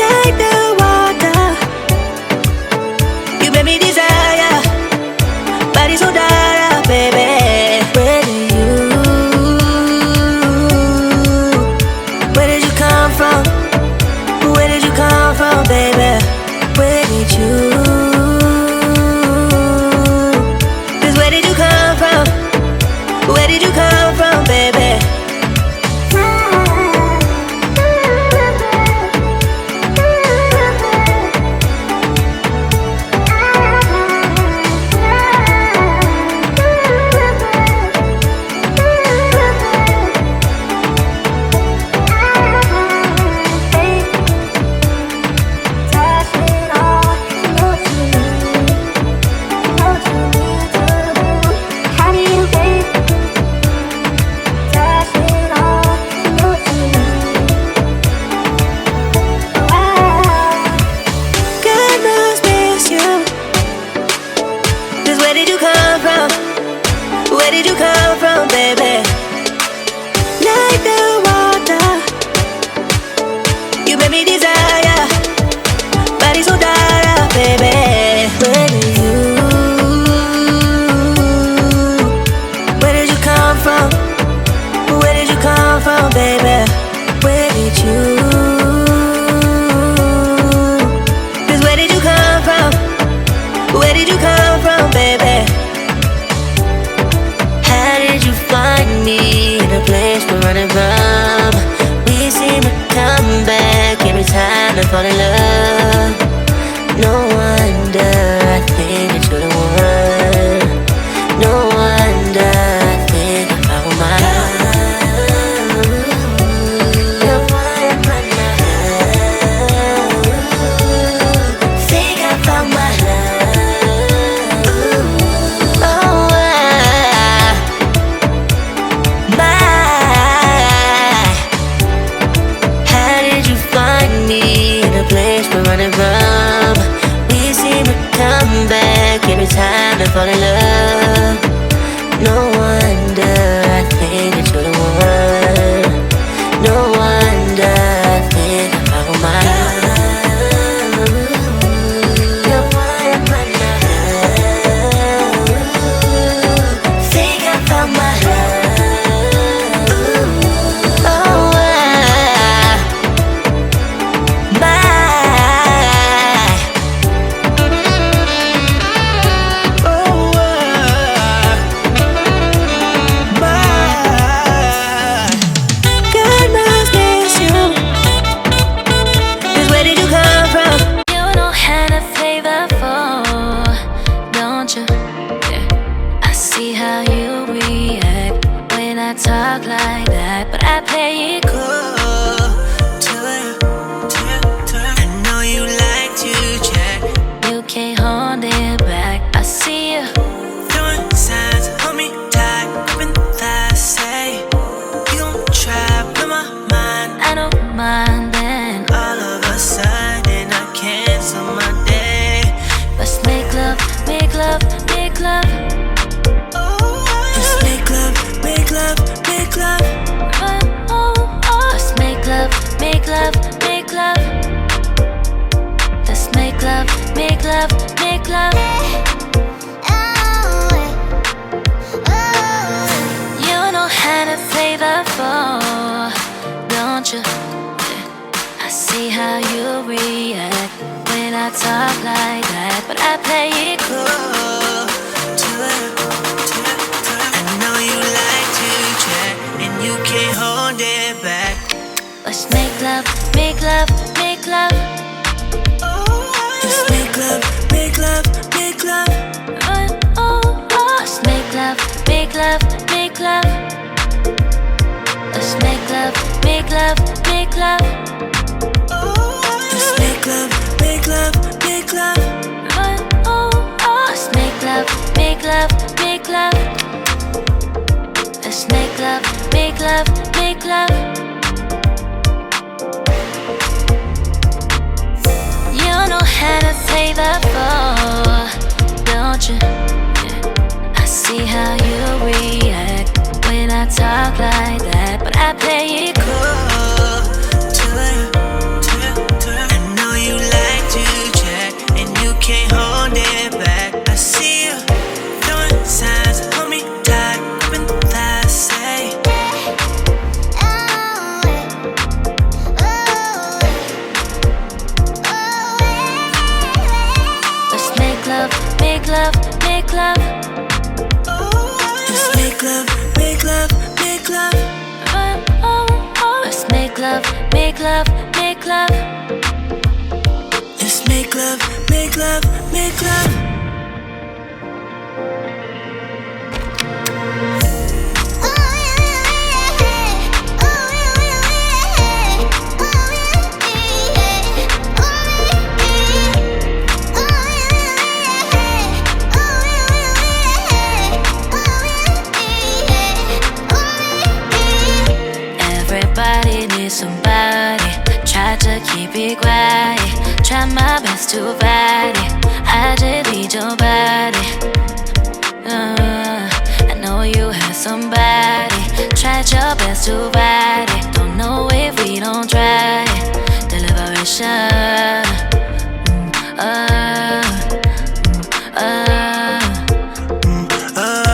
like the water. You made me desire, body so dark, baby. Where did you come from? Where did you come from, baby? Where did you? Cause where did you come from? Where did you come from, baby? Where did you come from, baby? Like the water, you made me desire, body so dark, baby. Where did you come from? Where did you come from, baby? Where did you? Cause where did you come from? Where did you come from, baby? Find me in a place we're running from. We seem to come back every time I fall in love. No wonder I think that you're the one. No wonder I think I found my love. You're one of my love. Think I found my love. Running from, we seem to come back every time I fall in love. No wonder I think that you're the one. No wonder I think I found my love. You're one of my love. Think I found my love. Talk like that, but I play it cool to it. I know you like to check. You can't hold it back. I see you throwing signs, hold me tight, gripping fast. Say you gon' try, blow my mind. I don't mind then. All of a sudden I cancel my day. Let's make love, make love, make love. Let's make love, make love. Make love, let's make love, make love, make love. Let's make love, make love, make love. You know how to play the ball, don't you? I see how you react when I talk like that, but I play it cool to it. I know you like to check, and you can't hold it back. Let's make love, make love, make love. Let's make love, make love, make love. Let's make love, make love, make love. Let's make love, make love, make love. Let's make love, make love, make love. Let's make love, make love, make love. Let's make love, make love, make love. You know how to play the ball, don't you? I see how you react when I talk like that, but I play it cool to it. I know make love, make love. Let's make love, make love, make love. Everybody needs somebody. Try to keep it quiet. Try my best to fight it. I just need your body. I know you have somebody. Tried your best to fight